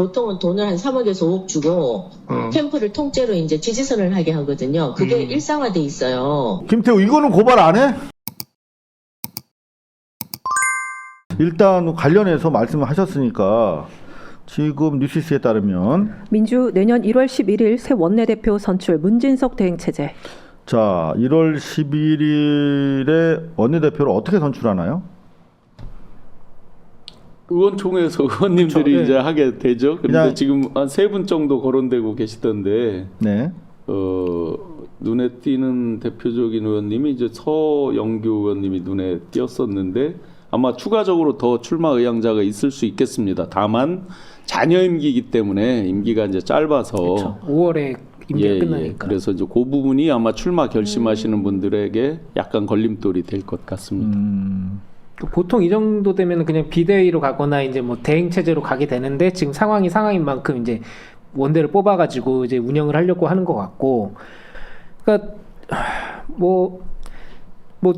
보통은 돈을 한 3억에서 5억 주고 캠프를 통째로 이제 지지선을 하게 하거든요. 그게 일상화돼 있어요. 김태우 이거는 고발 안 해? 일단 관련해서 말씀을 하셨으니까 지금 뉴시스에 따르면 민주 내년 1월 11일 새 원내대표 선출 문진석 대행체제. 자 1월 11일에 원내대표를 어떻게 선출하나요? 의원총회에서 의원님들이 그렇죠. 이제 하게 되죠. 그런데 그냥- 지금 한 3분 정도 거론되고 계시던데 네. 눈에 띄는 대표적인 의원님이 이제 서영교 의원님이 눈에 띄었었는데 아마 추가적으로 더 출마 의향자가 있을 수 있겠습니다. 다만 자녀 임기이기 때문에 임기가 이제 짧아서 그렇죠. 5월에 임기가 끝나니까. 그래서 이제 그 부분이 아마 출마 결심하시는 분들에게 약간 걸림돌이 될 것 같습니다. 보통 이 정도 되면 그냥 비대위로 가거나 이제 뭐 대행 체제로 가게 되는데 지금 상황이 상황인 만큼 이제 원대를 뽑아가지고 이제 운영을 하려고 하는 것 같고, 그러니까 뭐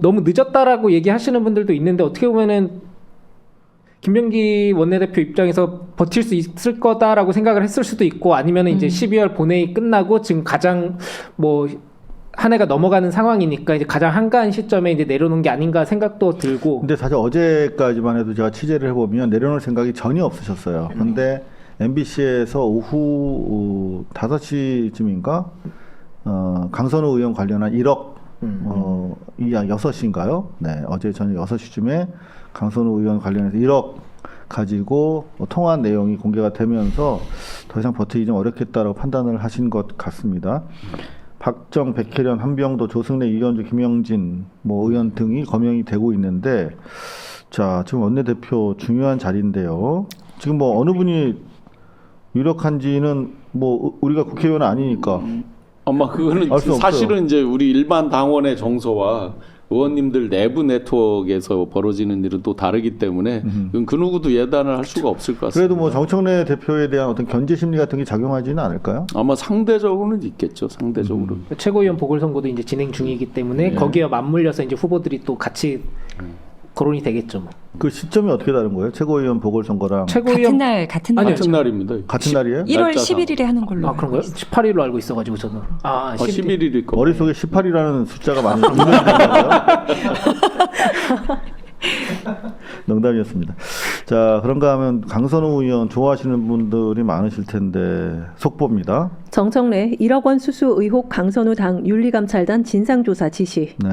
너무 늦었다라고 얘기하시는 분들도 있는데 어떻게 보면은 김병기 원내대표 입장에서 버틸 수 있을 거다라고 생각을 했을 수도 있고 아니면은 이제 12월 본회의 끝나고 지금 가장 뭐 한 해가 넘어가는 상황이니까 이제 가장 한가한 시점에 이제 내려놓은 게 아닌가 생각도 들고. 근데 사실 어제까지만 해도 제가 취재를 해보면 내려놓을 생각이 전혀 없으셨어요. 그런데 MBC에서 오후 5시쯤인가 강선우 의원 관련한 1억 이야 6시인가요? 네, 어제 저녁 6시쯤에 강선우 의원 관련해서 1억 가지고 통화한 내용이 공개가 되면서 더 이상 버티기 좀 어렵겠다라고 판단을 하신 것 같습니다. 박정, 백혜련, 한병도, 조승래, 이현주, 김영진 의원 등이 거명이 되고 있는데, 자 지금 원내대표 중요한 자리인데요. 지금 어느 분이 유력한지는 우리가 국회의원은 아니니까 아마 그거는 알 수 사실은 이제 우리 일반 당원의 정서와 의원님들 내부 네트워크에서 벌어지는 일은 또 다르기 때문에 그 누구도 예단을 할 수가 없을 것 같습니다. 그래도 정청래 대표에 대한 어떤 견제 심리 같은 게 작용하지는 않을까요? 아마 상대적으로는 있겠죠. 상대적으로. 최고위원 보궐선거도 이제 진행 중이기 때문에 거기에 맞물려서 이제 후보들이 또 같이 거론이 되겠죠. 뭐. 그 시점이 어떻게 다른 거예요? 최고위원 보궐선거랑 최고위원 같은 날. 아니요, 같은 날입니다. 같은 날이에요? 1월 날짜상. 11일에 하는 걸로. 아 그런가요? 18일로 알고 있어가지고 저는. 11일일 겁니다. 머릿속에 18이라는 숫자가 많이 있는데요. 농담이었습니다. 자, 그런가 하면 강선우 의원 좋아하시는 분들이 많으실 텐데 속보입니다. 정청래 1억 원 수수 의혹 강선우 당 윤리감찰단 진상조사 지시. 네.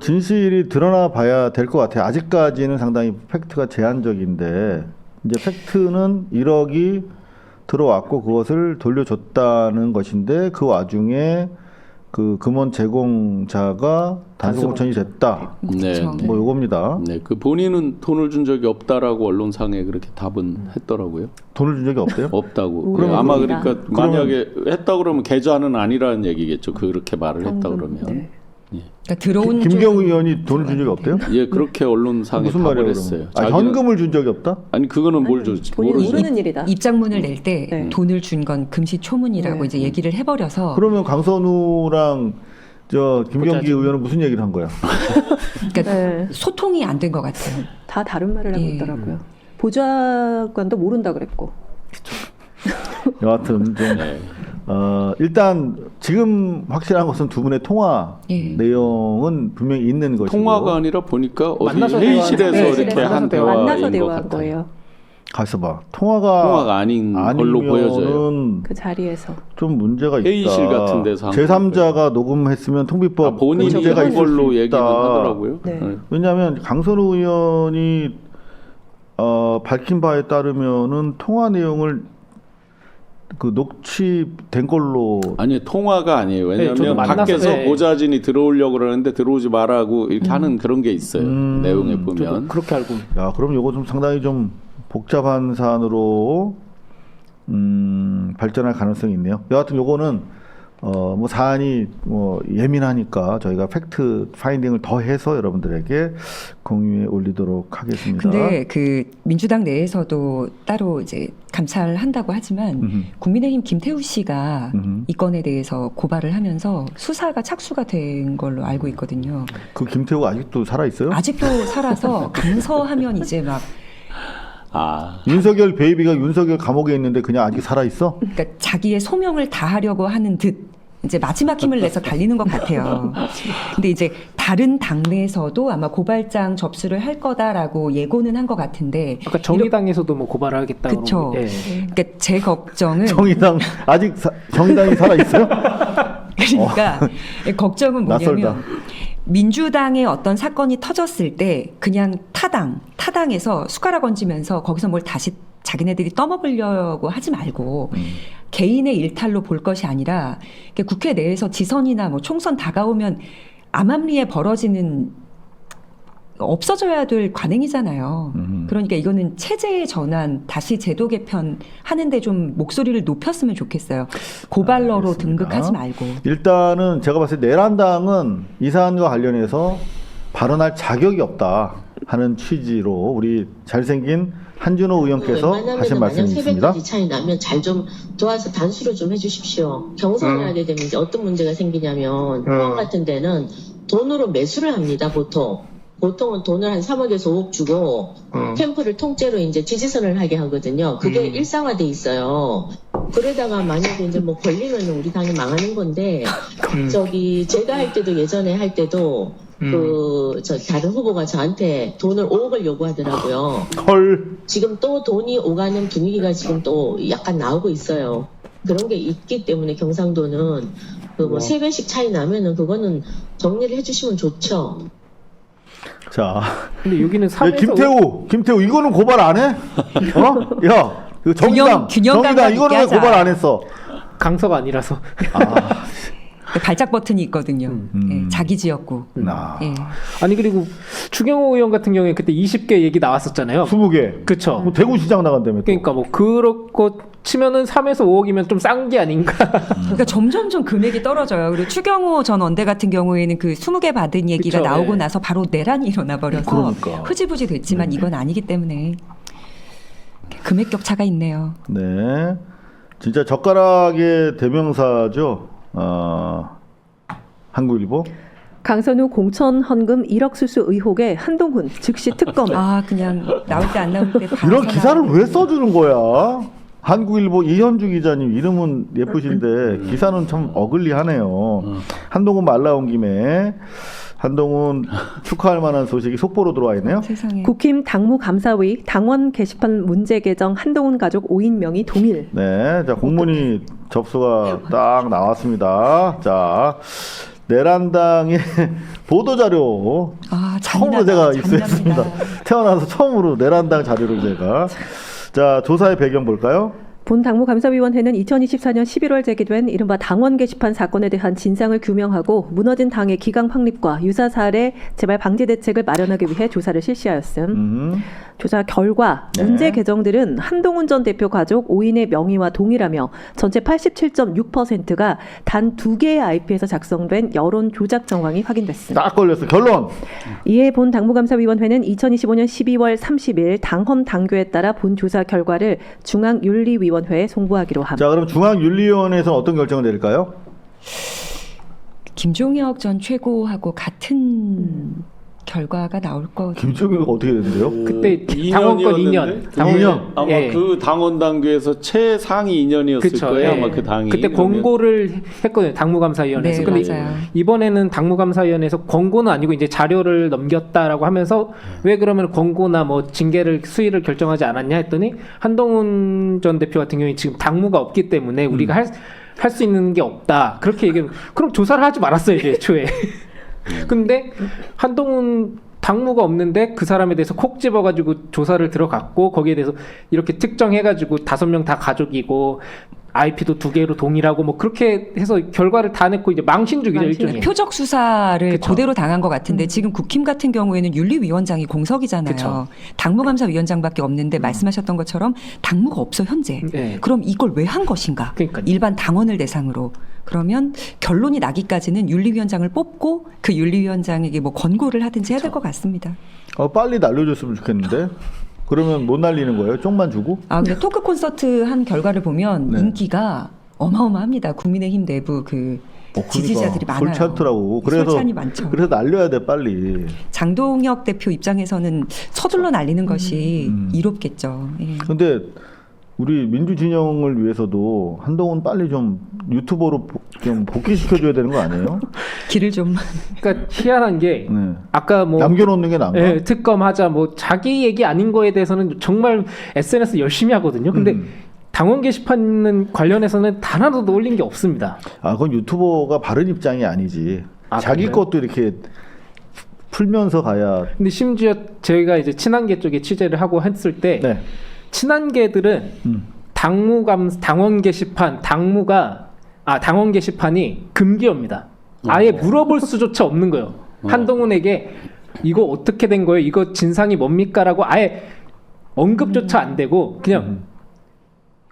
진실이 드러나 봐야 될 것 같아요. 아직까지는 상당히 팩트가 제한적인데 이제 팩트는 1억이 들어왔고 그것을 돌려줬다는 것인데 그 와중에 그 금원 제공자가 단수공천이 됐다. 네. 요겁니다. 네, 그 본인은 돈을 준 적이 없다라고 언론상에 그렇게 답은 했더라고요. 돈을 준 적이 없대요? 없다고. 그러면 아마 그럽니다. 그러니까 만약에 했다 그러면 계좌는 아니라는 얘기겠죠. 그렇게 말을 했다 그러면. 네. 그러니까 들어온 김경우 의원이 돈을 준 적이 없대요? 예, 그렇게 언론상에 무슨 답을 말이에요? 했어요. 그러면? 현금을 준 적이 없다? 아니 그거는 뭘 줬지? 본인이 모르지. 모르는 일이다. 입장문을 낼 때 네. 돈을 준 건 금시초문이라고 네. 이제 얘기를 해버려서 그러면 강선우랑 김경기 보자지. 의원은 무슨 얘기를 한 거야? 그러니까 네. 소통이 안 된 것 같아요. 다 다른 말을 하고 예. 있더라고요. 보좌관도 모른다 그랬고. 여하튼 좀 네. 일단 지금 확실한 것은 두 분의 통화 예. 내용은 분명히 있는 것이고 통화가 아니라 보니까 어디 만나서 회의실에서 대화한- 이렇게 네, 한 만나서 대화인 만나서 것 대화한 같아요. 거예요. 가서 봐. 통화가 아닌 걸로 보여져요. 아니면은 그 자리에서. 좀 문제가 있다. 회의실 같은 데서 한 제3자가 녹음했으면 통비법 본인이 문제가 있을 그걸로 수 얘기는 있다. 하더라고요. 네. 네. 왜냐하면 강선우 의원이 밝힌 바에 따르면은 통화 내용을 그 녹취된 걸로 아니 통화가 아니에요. 네, 저도 왜냐하면 만나서, 밖에서 네. 보좌진이 들어오려고 그러는데 들어오지 말라고 이렇게 하는 그런 게 있어요. 내용에 저도 보면. 그렇게 알고. 야, 그럼 요거 좀 상당히 좀 복잡한 사안으로 발전할 가능성이 있네요. 여하튼 요거는 사안이 예민하니까 저희가 팩트 파인딩을 더 해서 여러분들에게 공유에 올리도록 하겠습니다. 근데 그 민주당 내에서도 따로 이제 감찰한다고 하지만 국민의힘 김태우 씨가 이 건에 대해서 고발을 하면서 수사가 착수가 된 걸로 알고 있거든요. 그 김태우가 아직도 살아 있어요? 아직도 살아서 강서하면 이제 막 윤석열 베이비가 윤석열 감옥에 있는데 그냥 아직 살아 있어? 그러니까 자기의 소명을 다하려고 하는 듯 이제 마지막 힘을 내서 달리는 것 같아요. 근데 이제 다른 당내에서도 아마 고발장 접수를 할 거다라고 예고는 한 것 같은데. 아까 정의당에서도 뭐 고발을 하겠다고. 그렇죠. 예. 그러니까 제 걱정은 정의당 아직 정의당이 살아 있어요? 그러니까 걱정은 뭐냐면 낯설다. 민주당의 어떤 사건이 터졌을 때 그냥 타당에서 숟가락 얹으면서 거기서 뭘 다시 자기네들이 떠먹으려고 하지 말고 개인의 일탈로 볼 것이 아니라 국회 내에서 지선이나 뭐 총선 다가오면 암암리에 벌어지는 없어져야 될 관행이잖아요. 그러니까 이거는 체제의 전환, 다시 제도 개편 하는데 좀 목소리를 높였으면 좋겠어요. 고발러로 알겠습니다. 등극하지 말고. 일단은 제가 봤을 때 내란당은 이 사안과 관련해서 발언할 자격이 없다 하는 취지로 우리 잘생긴 한준호 의원께서 하신 말씀이 만약 있습니다. 300가지 차이 나면 잘 좀 도와서 단수를 좀 해주십시오. 경선을 하게 되면 이제 어떤 문제가 생기냐면 의원 같은 데는 돈으로 매수를 합니다. 보통은 돈을 한 3억에서 5억 주고 캠프를 통째로 이제 지지선을 하게 하거든요. 그게 일상화돼 있어요. 그러다가 만약에 이제 뭐 걸리면 우리 당이 망하는 건데 제가 할 때도 예전에 할 때도 다른 후보가 저한테 돈을 5억을 요구하더라고요. 헐. 지금 또 돈이 오가는 분위기가 지금 또 약간 나오고 있어요. 그런 게 있기 때문에 경상도는 뭐 3배씩 차이 나면은 그거는 정리를 해주시면 좋죠. 자, 근데 여기는 3에서 김태우 이거는 고발 안 해? 야, 이거 정의당 균형 감각 있게 이거는 왜 하자. 고발 안 했어? 강서가 아니라서. 발작 버튼이 있거든요. 예, 자기 지역구. 예. 아니 그리고 추경호 의원 같은 경우에 그때 20개 얘기 나왔었잖아요. 20개. 그쵸. 뭐 대구시장 나간다며. 또. 그러니까 뭐 그렇고 치면은 3에서 5억이면 좀 싼 게 아닌가. 그러니까 점점점 금액이 떨어져요. 그리고 추경호 전 원내 같은 경우에는 그 20개 받은 얘기가 그쵸, 나오고 예. 나서 바로 내란이 일어나 버려서 그러니까. 흐지부지 됐지만 이건 아니기 때문에 금액 격차가 있네요. 네. 진짜 젓가락의 대명사죠. 한국일보. 강선우 공천 헌금 1억 수수 의혹에 한동훈 즉시 특검을. 그냥 나올 때 안 나올 때 이런 기사를 왜 써주는 거야? 한국일보 이현주 기자님 이름은 예쁘신데 기사는 참 어글리하네요. 한동훈 말 나온 김에 한동훈 축하할 만한 소식이 속보로 들어와 있네요. 세상에. 국힘 당무감사위 당원 게시판 문제 개정 한동훈 가족 5인명이 동일. 네, 자 공문이 접수가 딱 나왔습니다. 자 내란당의 보도자료 처음으로 제가 입수했습니다. 태어나서 처음으로 내란당 자료를 제가. 자 조사의 배경 볼까요? 본 당무감사위원회는 2024년 11월 제기된 이른바 당원 게시판 사건에 대한 진상을 규명하고 무너진 당의 기강 확립과 유사 사례 재발 방지 대책을 마련하기 위해 조사를 실시하였음. 조사 결과 문제 계정들은 한동훈 전 대표 가족 5인의 명의와 동일하며 전체 87.6%가 단 2개의 IP에서 작성된 여론 조작 정황이 확인됐음. 딱 걸렸어. 결론. 이에 본 당무감사위원회는 2025년 12월 30일 당헌 당규에 따라 본 조사 결과를 중앙윤리위원회에 송부하기로 합니다. 자, 그럼 중앙윤리위원회에서는 어떤 결정을 내릴까요? 김종혁 전 최고하고 같은 결과가 나올 거. 김종혁이 어떻게 됐는데요? 그때 당원권 2년. 2년? 아마 예. 그 당원 당규에서 최상위 2년이었을 그쵸, 거예요. 예. 아마 그 당이. 그때 그러면 권고를 했거든요. 당무감사위원회에서. 네, 근데 맞아요. 이번에는 당무감사위원회에서 권고는 아니고 이제 자료를 넘겼다라고 하면서 왜 그러면 권고나 뭐 징계를 수위를 결정하지 않았냐 했더니 한동훈 전 대표 같은 경우에 지금 당무가 없기 때문에 우리가 할 수 있는 게 없다. 그렇게 얘기하면 그럼 조사를 하지 말았어요, 애초에. 근데 한동훈 당무가 없는데 그 사람에 대해서 콕 집어가지고 조사를 들어갔고 거기에 대해서 이렇게 특정해가지고 5명 다 가족이고 IP도 2개로 동일하고 뭐 그렇게 해서 결과를 다 냈고 이제 망신주기죠 일종의. 표적 수사를 그쵸. 그대로 당한 것 같은데 지금 국힘 같은 경우에는 윤리위원장이 공석이잖아요. 그쵸. 당무감사위원장밖에 없는데 말씀하셨던 것처럼 당무가 없어 현재. 네. 그럼 이걸 왜 한 것인가? 그러니까요. 일반 당원을 대상으로. 그러면 결론이 나기까지는 윤리위원장을 뽑고 그 윤리위원장에게 뭐 권고를 하든지 해야 될 것 같습니다. 빨리 날려줬으면 좋겠는데. 그러면 못 날리는 거예요? 쪽만 주고? 근데 토크 콘서트 한 결과를 보면 네. 인기가 어마어마합니다. 국민의힘 내부 그 지지자들이 많아요. 솔치 않더라고. 그래서 솔찬이 많죠. 그래서 날려야 돼 빨리. 장동혁 대표 입장에서는 서둘러 날리는 것이 이롭겠죠. 예. 근데 우리 민주진영을 위해서도 한동훈 빨리 좀 유튜버로 좀 복귀시켜줘야 되는 거 아니에요? 길을 좀 그러니까 희한한 게 네. 아까 뭐 남겨놓는 게 나은가? 예, 특검하자 뭐 자기 얘기 아닌 거에 대해서는 정말 SNS 열심히 하거든요. 근데 당원 게시판 관련해서는 단 하나도 올린 게 없습니다. 아, 그건 유튜버가 바른 입장이 아니지. 아, 자기 그래요? 것도 이렇게 풀면서 가야. 근데 심지어 저희가 이제 친한계 쪽에 취재를 하고 했을 때 네. 친한계들은 당원 게시판 당원 게시판이 금기어입니다. 아예 물어볼 수조차 없는 거예요. 한동훈에게 이거 어떻게 된 거예요? 이거 진상이 뭡니까라고 아예 언급조차 안 되고 그냥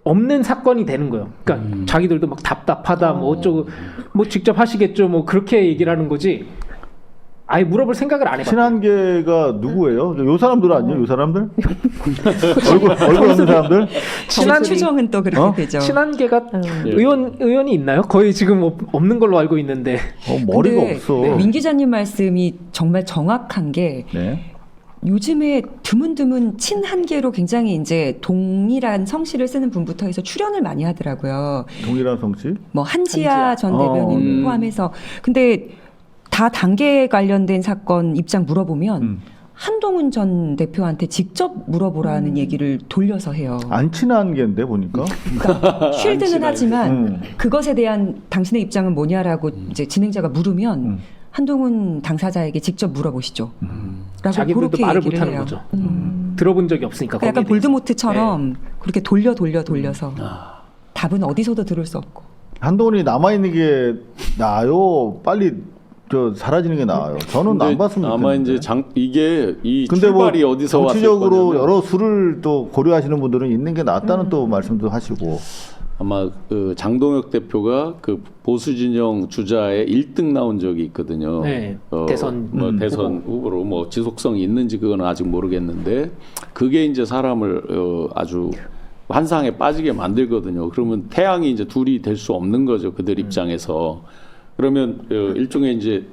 없는 사건이 되는 거예요. 그러니까 자기들도 막 답답하다 뭐 어쩌고 뭐 직접 하시겠죠 뭐 그렇게 얘기를 하는 거지. 아예 물어볼 생각을 안 해봤어요. 친한계가 누구예요? 요 사람들 아니에요? 요 사람들? 얼굴 없는 사람들? 친한 추정은 또 그렇게 되죠. 친한계가 의원이 있나요? 거의 지금 없는 걸로 알고 있는데. 머리가 근데 없어. 민 기자님 말씀이 정말 정확한 게 네. 요즘에 드문드문 친한계로 굉장히 이제 동일한 성씨를 쓰는 분부터 해서 출연을 많이 하더라고요. 동일한 성씨? 뭐 한지아 전 대변인 포함해서. 근데 다 단계 관련된 사건 입장 물어보면 한동훈 전 대표한테 직접 물어보라는 얘기를 돌려서 해요. 안 친한 게인데 보니까. 그러니까 쉴드는 하지만 그것에 대한 당신의 입장은 뭐냐라고 이제 진행자가 물으면 한동훈 당사자에게 직접 물어보시죠. 라고 자기들도 그렇게 말을 얘기를 못하는 해요. 거죠. 들어본 적이 없으니까. 그러니까 약간 거기에 대해서. 볼드모트처럼 그렇게 돌려서 답은 어디서도 들을 수 없고. 한동훈이 남아 있는 게 나아요. 빨리 사라지는 게 나아요. 저는 안 봤으면 아마 좋겠는데. 이제 이 이 근데 뭐 출발이 어디서 왔을 정치적으로 거냐면 여러 수를 또 고려하시는 분들은 있는 게 낫다는 또 말씀도 하시고. 아마 그 장동혁 대표가 그 보수 진영 주자에 1등 나온 적이 있거든요. 네, 대선 대선 후보로 뭐 지속성이 있는지 그건 아직 모르겠는데 그게 이제 사람을 아주 환상에 빠지게 만들거든요. 그러면 태양이 이제 둘이 될 수 없는 거죠. 그들 입장에서. 그러면 일종의 이제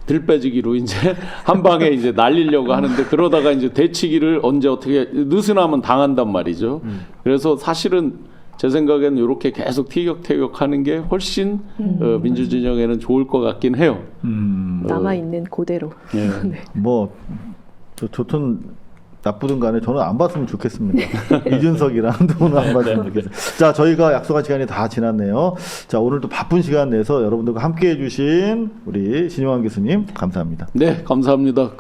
들빼지기로 이제 한 방에 이제 날리려고 하는데 그러다가 이제 되치기를 언제 어떻게 느슨하면 당한단 말이죠. 그래서 사실은 제 생각에는 이렇게 계속 티격태격하는 게 훨씬 민주진영에는 좋을 것 같긴 해요. 남아 있는 그대로. 예. 네. 뭐 좋든 나쁘든 간에 저는 안 봤으면 좋겠습니다. 이준석이랑 한동훈은 안 봤으면 좋겠습니다. 자, 저희가 약속한 시간이 다 지났네요. 자, 오늘도 바쁜 시간 내서 여러분들과 함께 해주신 우리 신용환 교수님 감사합니다. 네, 감사합니다.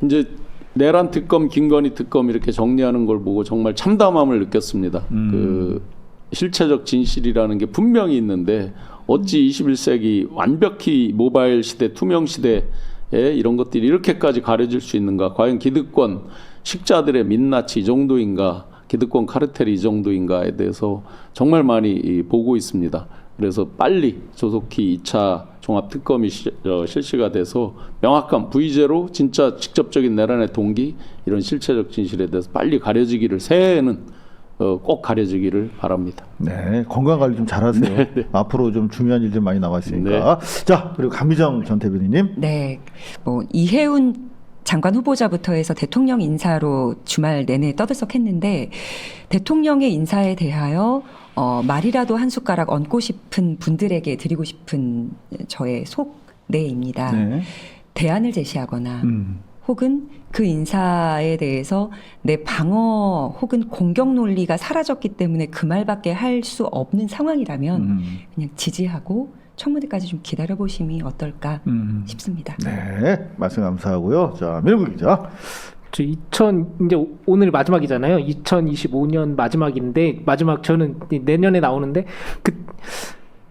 이제 내란 특검, 김건희 특검 이렇게 정리하는 걸 보고 정말 참담함을 느꼈습니다. 실체적 진실이라는 게 분명히 있는데 어찌 21세기 완벽히 모바일 시대, 투명 시대에 이런 것들이 이렇게까지 가려질 수 있는가? 과연 기득권, 식자들의 민낯이 이 정도인가? 기득권 카르텔이 이 정도인가에 대해서 정말 많이 보고 있습니다. 그래서 빨리 조속히 2차 종합특검이 실시가 돼서 명확한 V제로 진짜 직접적인 내란의 동기 이런 실체적 진실에 대해서 빨리 가려지기를 새해에는 꼭 가려지기를 바랍니다. 네, 건강 관리 좀 잘하세요. 네. 앞으로 좀 중요한 일들 많이 나와 있으니까. 네. 자, 그리고 감미정 전 대변인님. 네, 뭐 이해운 장관 후보자부터 해서 대통령 인사로 주말 내내 떠들썩했는데 대통령의 인사에 대하여 말이라도 한 숟가락 얹고 싶은 분들에게 드리고 싶은 저의 속내입니다. 네. 대안을 제시하거나 혹은 그 인사에 대해서 내 방어 혹은 공격 논리가 사라졌기 때문에 그 말밖에 할 수 없는 상황이라면 그냥 지지하고 청문회까지 좀 기다려보심이 어떨까 싶습니다. 네, 말씀 감사하고요. 자, 민국 기자. 이제 오늘 마지막이잖아요. 2025년 마지막인데 저는 내년에 나오는데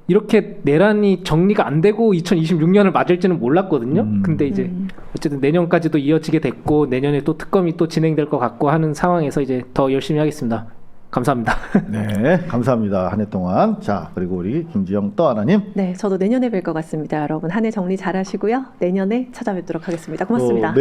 이렇게 내란이 정리가 안 되고 2026년을 맞을지는 몰랐거든요. 근데 이제 어쨌든 내년까지도 이어지게 됐고 내년에 또 특검이 또 진행될 것 같고 하는 상황에서 이제 더 열심히 하겠습니다. 감사합니다. 네, 감사합니다. 한 해 동안. 자, 그리고 우리 김지영 떠하나님. 네, 저도 내년에 뵐 것 같습니다. 여러분 한 해 정리 잘 하시고요. 내년에 찾아뵙도록 하겠습니다. 고맙습니다.